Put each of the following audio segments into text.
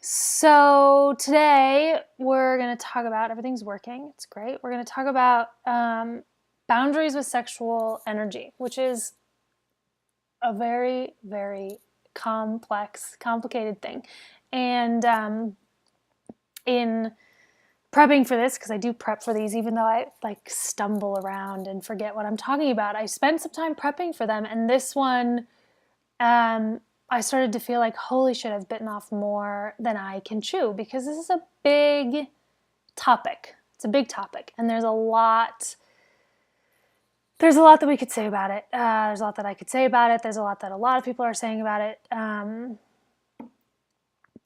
So today we're going to talk about everything's working. It's great. We're going to talk about boundaries with sexual energy, which is a very, very complex, complicated thing. And in prepping for this, because I do prep for these, even though I stumble around and forget what I'm talking about, I spent some time prepping for them. And this one, I started to feel like, holy shit, I've bitten off more than I can chew, because this is a big topic. It's a big topic, and there's a lot that we could say about it. There's a lot that I could say about it. There's a lot that a lot of people are saying about it. And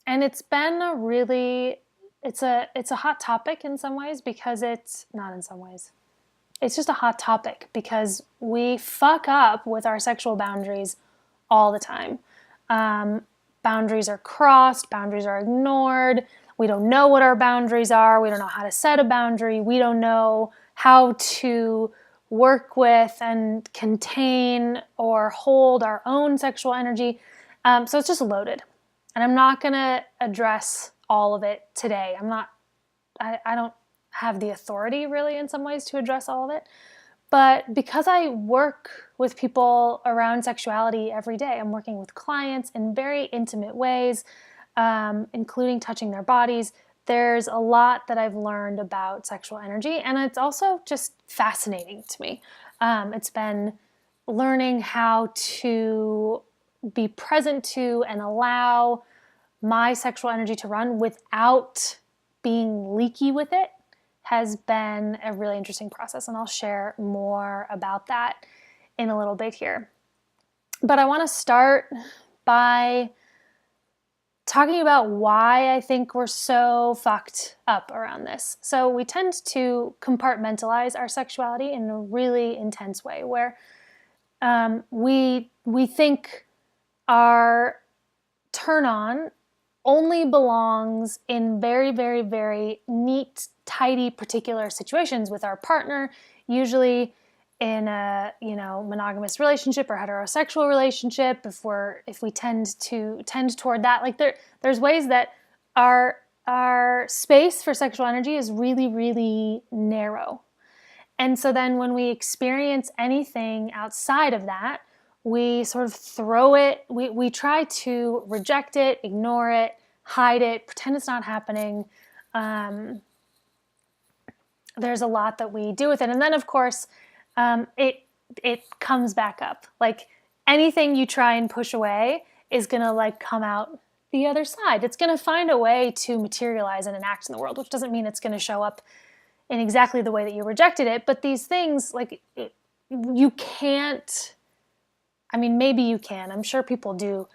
it's been it's a hot topic in some ways, because it's not in some ways. It's just a hot topic because we fuck up with our sexual boundaries all the time. Boundaries are crossed, boundaries are ignored. We don't know what our boundaries are. We don't know how to set a boundary. We don't know how to work with and contain or hold our own sexual energy. So it's just loaded. And I'm not going to address all of it today. I don't have the authority really in some ways to address all of it. But because I work with people around sexuality every day, I'm working with clients in very intimate ways, including touching their bodies. There's a lot that I've learned about sexual energy, and it's also just fascinating to me. It's been learning how to be present to and allow my sexual energy to run without being leaky with it has been a really interesting process, and I'll share more about that in a little bit here. But I want to start by talking about why I think we're so fucked up around this. So we tend to compartmentalize our sexuality in a really intense way, where we think our turn on only belongs in very, very, very neat, tidy, particular situations with our partner, usually in a monogamous relationship or heterosexual relationship. If we tend toward that, there's ways that our space for sexual energy is really, really narrow. And so then when we experience anything outside of that, we sort of throw it, we try to reject it, ignore it, hide it, pretend it's not happening. There's a lot that we do with it. And then, of course, it comes back up. Like anything you try and push away is going to come out the other side. It's going to find a way to materialize and enact in the world, which doesn't mean it's going to show up in exactly the way that you rejected it. But these things, you can't, maybe you can. I'm sure people do.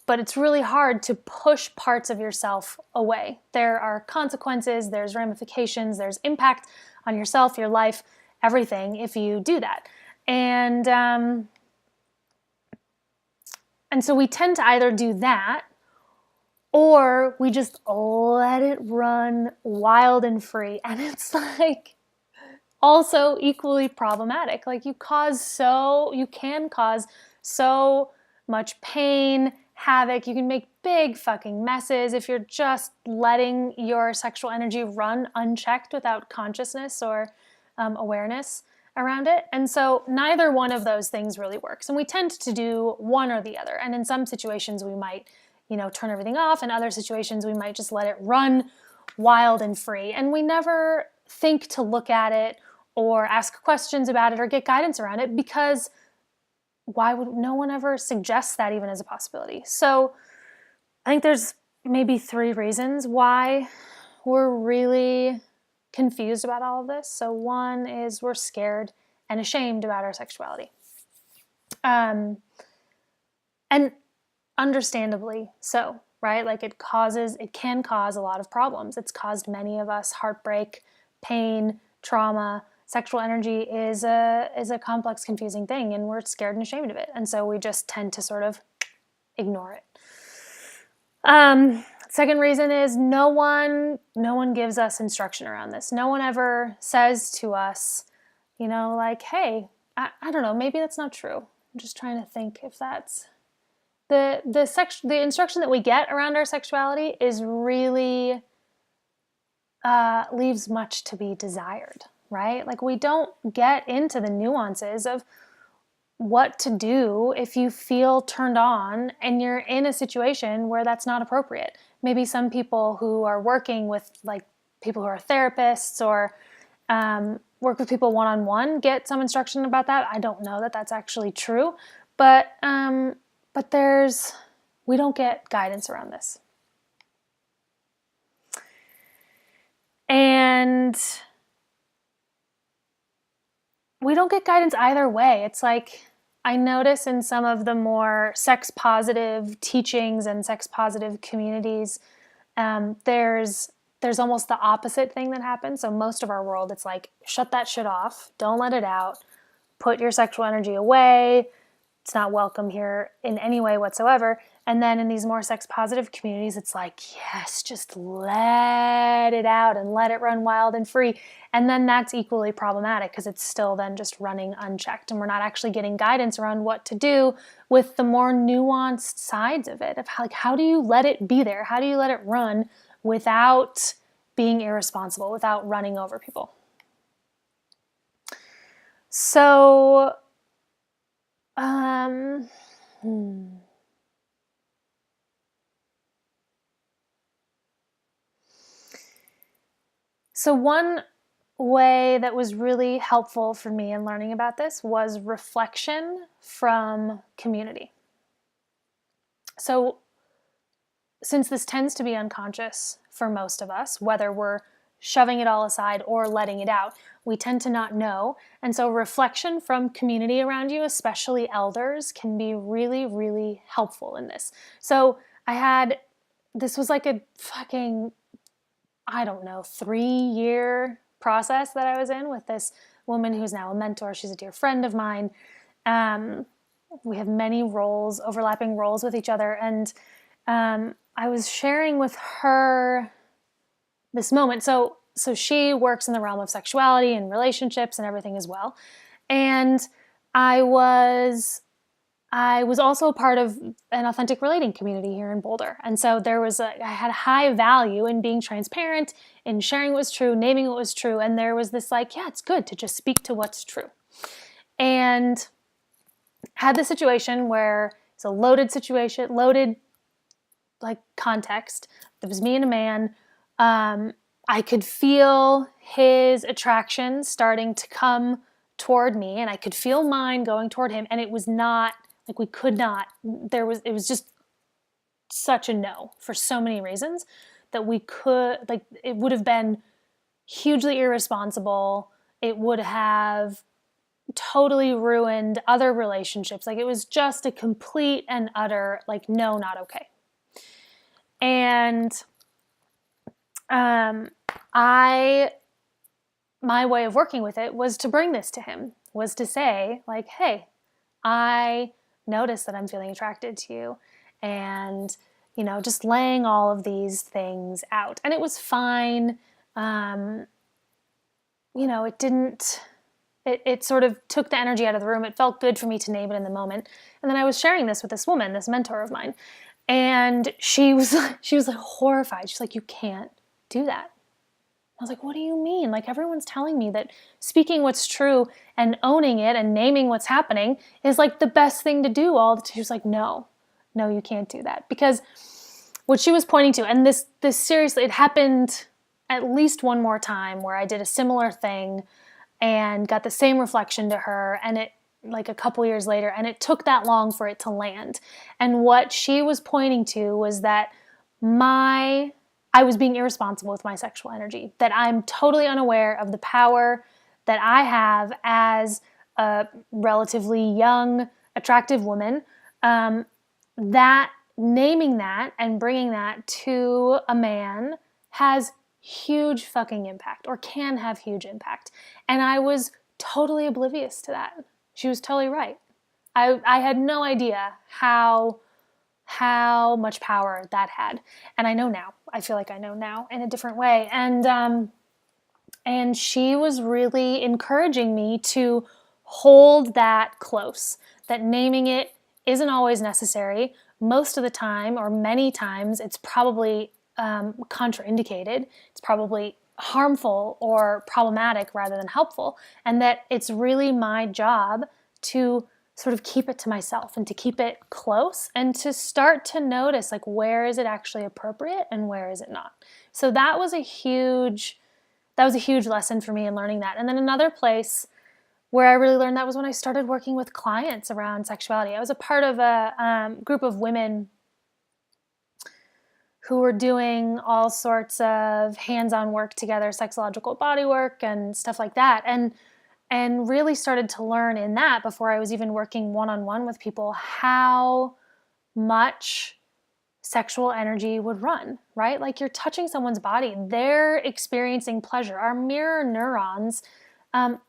But it's really hard to push parts of yourself away. There are consequences, there's ramifications, there's impact on yourself, your life, everything if you do that. And so we tend to either do that, or we just let it run wild and free. And it's also equally problematic. You can cause so much pain, havoc. You can make big fucking messes if you're just letting your sexual energy run unchecked without consciousness or awareness around it. And so neither one of those things really works. And we tend to do one or the other. And in some situations we might, turn everything off. In other situations we might just let it run wild and free. And we never think to look at it or ask questions about it or get guidance around it, because why would no one ever suggest that even as a possibility? So I think there's maybe 3 reasons why we're really confused about all of this. So one is we're scared and ashamed about our sexuality. And understandably so, right? It can cause a lot of problems. It's caused many of us heartbreak, pain, trauma. Sexual energy is a complex, confusing thing, and we're scared and ashamed of it. And so we just tend to sort of ignore it. Second reason is no one gives us instruction around this. No one ever says to us, hey, I don't know, maybe that's not true. I'm just trying to think if that's the instruction that we get around our sexuality is really leaves much to be desired, right? Like we don't get into the nuances of what to do if you feel turned on and you're in a situation where that's not appropriate. Maybe some people who are working with like people who are therapists or work with people one-on-one get some instruction about that. I don't know that that's actually true, but we don't get guidance around this. And we don't get guidance either way. It's like I notice in some of the more sex positive teachings and sex positive communities, there's almost the opposite thing that happens. So most of our world, it's like, shut that shit off. Don't let it out. Put your sexual energy away. It's not welcome here in any way whatsoever. And then in these more sex positive communities, it's like, yes, just let it out and let it run wild and free. And then that's equally problematic because it's still then just running unchecked. And we're not actually getting guidance around what to do with the more nuanced sides of it. Of how do you let it be there? How do you let it run without being irresponsible, without running over people? So, So one way that was really helpful for me in learning about this was reflection from community. So since this tends to be unconscious for most of us, whether we're shoving it all aside or letting it out, we tend to not know. And so reflection from community around you, especially elders, can be really, really helpful in this. So this was like a fucking, I don't know, 3-year process that I was in with this woman who's now a mentor. She's a dear friend of mine. We have many roles, overlapping roles with each other. And I was sharing with her this moment. So she works in the realm of sexuality and relationships and everything as well. And I was also a part of an authentic relating community here in Boulder. And so I had a high value in being transparent, in sharing what was true, naming what was true. And there was this like, yeah, it's good to just speak to what's true. And had the situation where it's a loaded situation, loaded like context. It was me and a man. I could feel his attraction starting to come toward me, and I could feel mine going toward him. And it was not like we could not. It was just such a no for so many reasons that we could like. It would have been hugely irresponsible. It would have totally ruined other relationships. Like it was just a complete and utter like no, not okay. And my way of working with it was to bring this to him, was to say like, hey, I notice that I'm feeling attracted to you, and just laying all of these things out. And it was fine. It sort of took the energy out of the room. It felt good for me to name it in the moment. And then I was sharing this with this woman, this mentor of mine, and she was like horrified. She's like, you can't do that. I was like, what do you mean? Like everyone's telling me that speaking what's true and owning it and naming what's happening is like the best thing to do all the time. She was like, no, you can't do that. Because what she was pointing to, and this seriously, it happened at least one more time where I did a similar thing and got the same reflection to her, and it like a couple years later, and it took that long for it to land. And what she was pointing to was that I was being irresponsible with my sexual energy, that I'm totally unaware of the power that I have as a relatively young, attractive woman, that naming that and bringing that to a man has huge fucking impact, or can have huge impact. And I was totally oblivious to that. She was totally right. I had no idea how much power that had. And I know now. I feel like I know now in a different way. And she was really encouraging me to hold that close, that naming it isn't always necessary. most of the time, or many times, it's probably contraindicated. It's probably harmful or problematic rather than helpful. And that it's really my job to sort of keep it to myself and to keep it close and to start to notice, like, where is it actually appropriate and where is it not. So that was a huge lesson for me in learning that. And then another place where I really learned that was when I started working with clients around sexuality. I was a part of a group of women who were doing all sorts of hands-on work together, sexological body work and stuff like that. And really started to learn in that, before I was even working one-on-one with people, how much sexual energy would run, right? Like, you're touching someone's body, they're experiencing pleasure. Our mirror neurons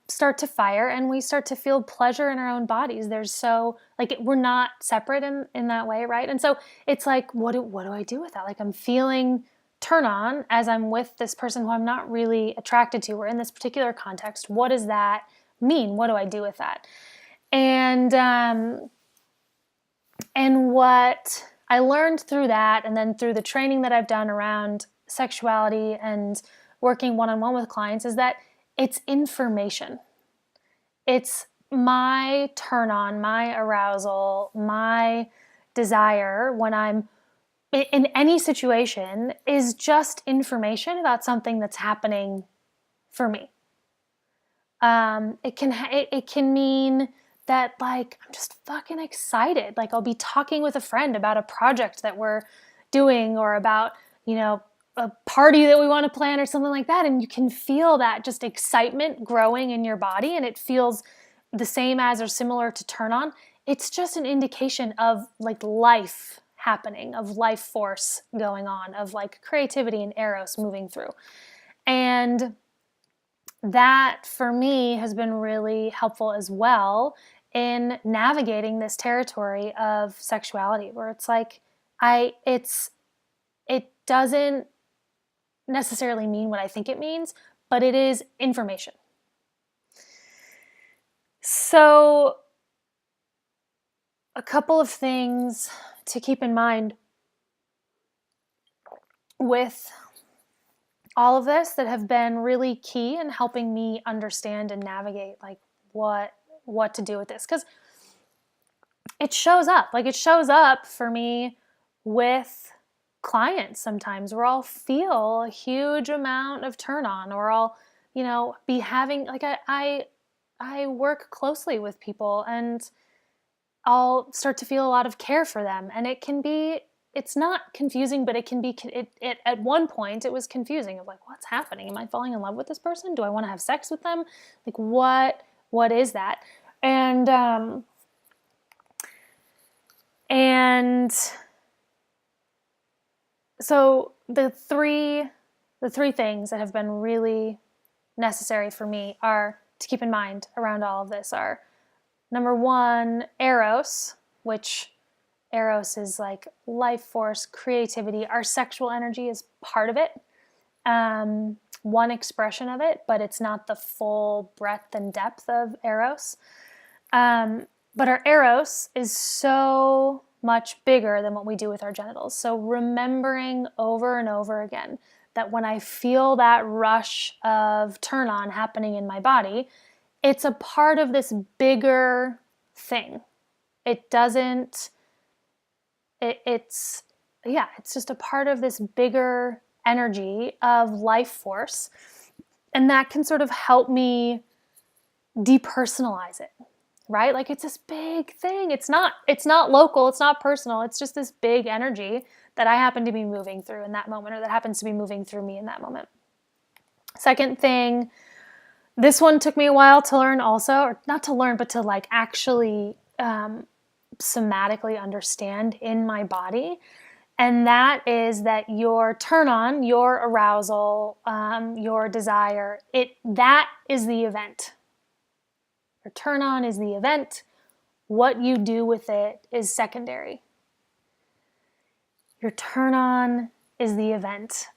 start to fire and we start to feel pleasure in our own bodies. We're not separate in that way, right? And so it's like, what do I do with that? Like, I'm feeling turn on as I'm with this person who I'm not really attracted to, or in this particular context. What does that mean? What do I do with that? And what I learned through that, and then through the training that I've done around sexuality and working one-on-one with clients, is that it's information. It's my turn on, my arousal, my desire when I'm in any situation is just information about something that's happening for me. It can mean that, like, I'm just fucking excited. Like, I'll be talking with a friend about a project that we're doing, or about, a party that we want to plan or something like that. And you can feel that just excitement growing in your body, and it feels the same as or similar to turn on. It's just an indication of, like, life happening, of life force going on, of, like, creativity and eros moving through. And that for me has been really helpful as well in navigating this territory of sexuality, where it's like, it doesn't necessarily mean what I think it means, but it is information. So a couple of things to keep in mind with all of this that have been really key in helping me understand and navigate, like, what to do with this, because it shows up for me with clients sometimes, where I'll feel a huge amount of turn on, or I'll be having, like, I work closely with people and I'll start to feel a lot of care for them, and it's not confusing, but it can be, at one point it was confusing, of like, what's happening? Am I falling in love with this person? Do I want to have sex with them? Like, what is that? And so the three things that have been really necessary for me are to keep in mind around all of this are, number one, eros, which eros is like life force, creativity. Our sexual energy is part of it, one expression of it, but it's not the full breadth and depth of eros. But our eros is so much bigger than what we do with our genitals. So remembering over and over again that when I feel that rush of turn on happening in my body, it's a part of this bigger thing. It's just a part of this bigger energy of life force. And that can sort of help me depersonalize it, right? Like, it's this big thing. It's not local, it's not personal. It's just this big energy that I happen to be moving through in that moment, or that happens to be moving through me in that moment. Second thing, this one took me a while to learn also, or not to learn, but to, like, actually somatically understand in my body. And that is that your turn on, your arousal, your desire, that is the event. Your turn on is the event. What you do with it is secondary. Your turn on is the event.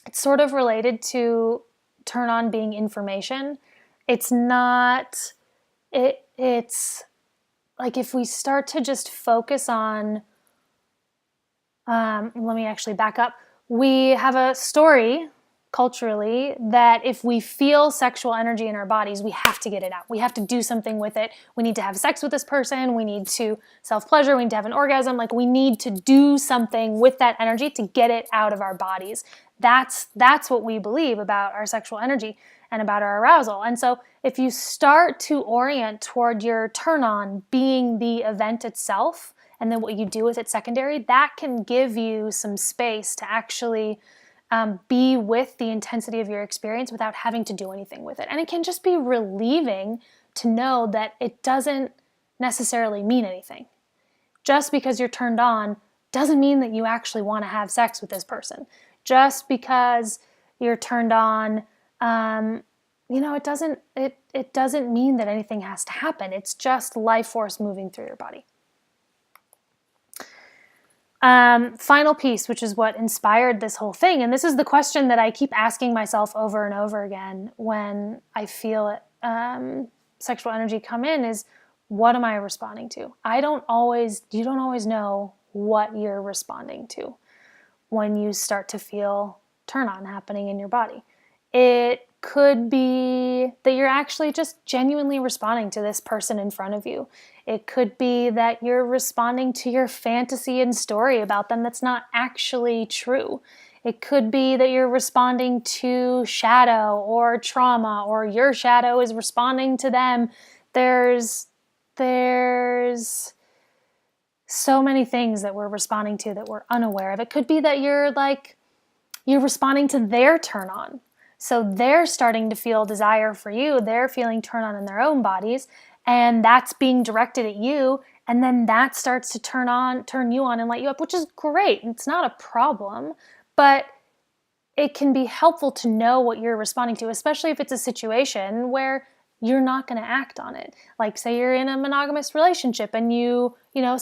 It's sort of related to turn on being information. It's not, it's like if we start to just focus on, let me actually back up. We have a story culturally that if we feel sexual energy in our bodies, we have to get it out. We have to do something with it. We need to have sex with this person. We need to self-pleasure. We need to have an orgasm. Like we need to do something with that energy to get it out of our bodies. That's what we believe about our sexual energy and about our arousal. And so if you start to orient toward your turn on being the event itself, and then what you do with it secondary, that can give you some space to actually be with the intensity of your experience without having to do anything with it. And it can just be relieving to know that it doesn't necessarily mean anything. Just because you're turned on doesn't mean that you actually want to have sex with this person. Just because you're turned on, it doesn't mean that anything has to happen. It's just life force moving through your body. Final piece, which is what inspired this whole thing. And this is the question that I keep asking myself over and over again when I feel sexual energy come in is, what am I responding to? You don't always know what you're responding to when you start to feel turn on happening in your body. It could be that you're actually just genuinely responding to this person in front of you. It could be that you're responding to your fantasy and story about them that's not actually true. It could be that you're responding to shadow or trauma, or your shadow is responding to them. There's so many things that we're responding to that we're unaware of. It could be that you're responding to their turn on. So they're starting to feel desire for you. They're feeling turn on in their own bodies, and that's being directed at you. And then that starts to turn you on and light you up, which is great. It's not a problem, but it can be helpful to know what you're responding to, especially if it's a situation where you're not going to act on it. Like say you're in a monogamous relationship and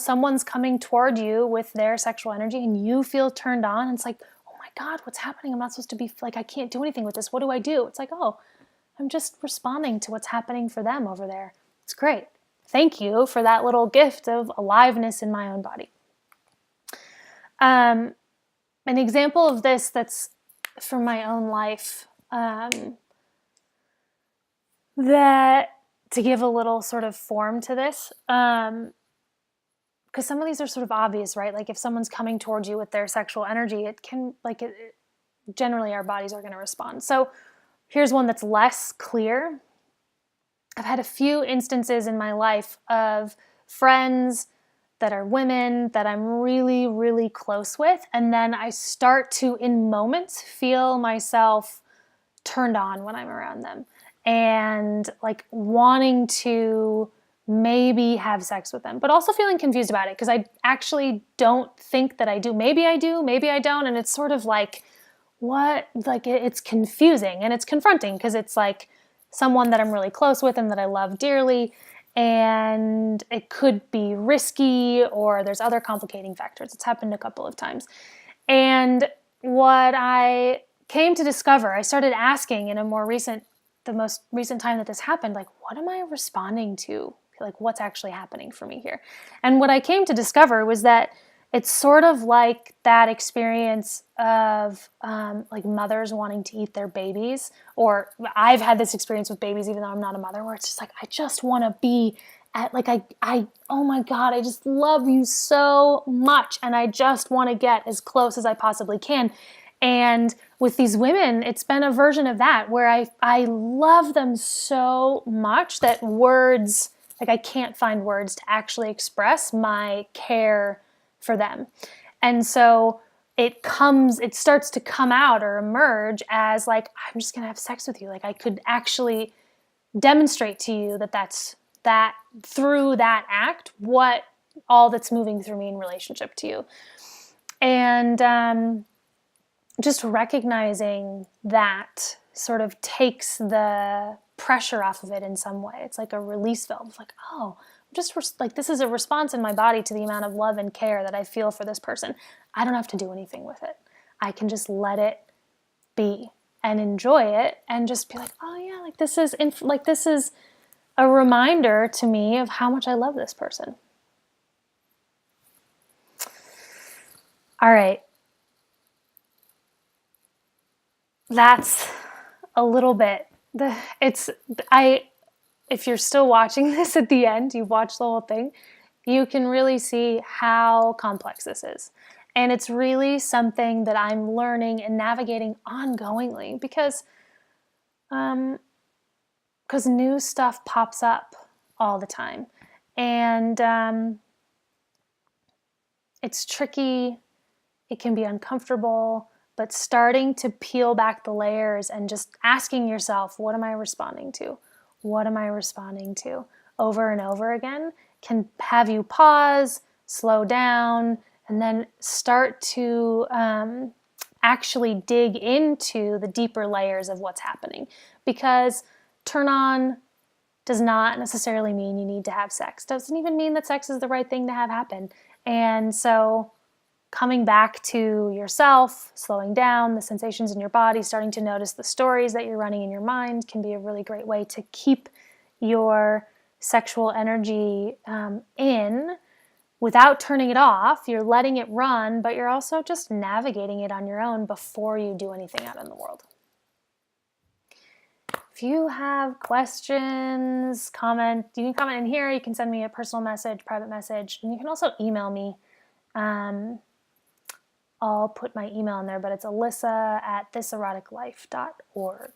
someone's coming toward you with their sexual energy and you feel turned on. And it's like, God, what's happening? I'm not supposed to be I can't do anything with this. What do I do? It's like, oh, I'm just responding to what's happening for them over there. It's great. Thank you for that little gift of aliveness in my own body. An example of this that's from my own life, that to give a little sort of form to this, because some of these are sort of obvious, right? Like if someone's coming towards you with their sexual energy, generally our bodies are going to respond. So here's one that's less clear. I've had a few instances in my life of friends that are women that I'm really, really close with. And then I start to, in moments, feel myself turned on when I'm around them. And wanting to maybe have sex with them, but also feeling confused about it because I actually don't think that I do. Maybe I do, maybe I don't. And it's sort of it's confusing and it's confronting because it's someone that I'm really close with and that I love dearly. And it could be risky or there's other complicating factors. It's happened a couple of times. And what I came to discover, I started asking in the most recent time that this happened, what am I responding to? What's actually happening for me here? And what I came to discover was that it's sort of like that experience of mothers wanting to eat their babies, or I've had this experience with babies even though I'm not a mother, where it's just I just want to be at oh my God, I just love you so much and I just want to get as close as I possibly can. And with these women, it's been a version of that where I love them so much that words, I can't find words to actually express my care for them. And so it starts to come out or emerge as I'm just going to have sex with you. I could actually demonstrate to you that through that act, what all that's moving through me in relationship to you. And just recognizing that sort of takes the pressure off of it in some way. It's like a release valve. Oh, this is a response in my body to the amount of love and care that I feel for this person. I don't have to do anything with it. I can just let it be and enjoy it and just be oh yeah, this is a reminder to me of how much I love this person. All right. That's a little bit. If you're still watching this at the end, you've watched the whole thing, you can really see how complex this is. And it's really something that I'm learning and navigating ongoingly because new stuff pops up all the time. And it's tricky, it can be uncomfortable, but starting to peel back the layers and just asking yourself, what am I responding to? What am I responding to? Over and over again can have you pause, slow down, and then start to actually dig into the deeper layers of what's happening. Because turn on does not necessarily mean you need to have sex. Doesn't even mean that sex is the right thing to have happen. And so coming back to yourself, slowing down, the sensations in your body, starting to notice the stories that you're running in your mind can be a really great way to keep your sexual energy in without turning it off. You're letting it run, but you're also just navigating it on your own before you do anything out in the world. If you have questions, comment. You can comment in here. You can send me a personal message, private message, and you can also email me. I'll put my email in there, but it's alyssa@thiseroticlife.org.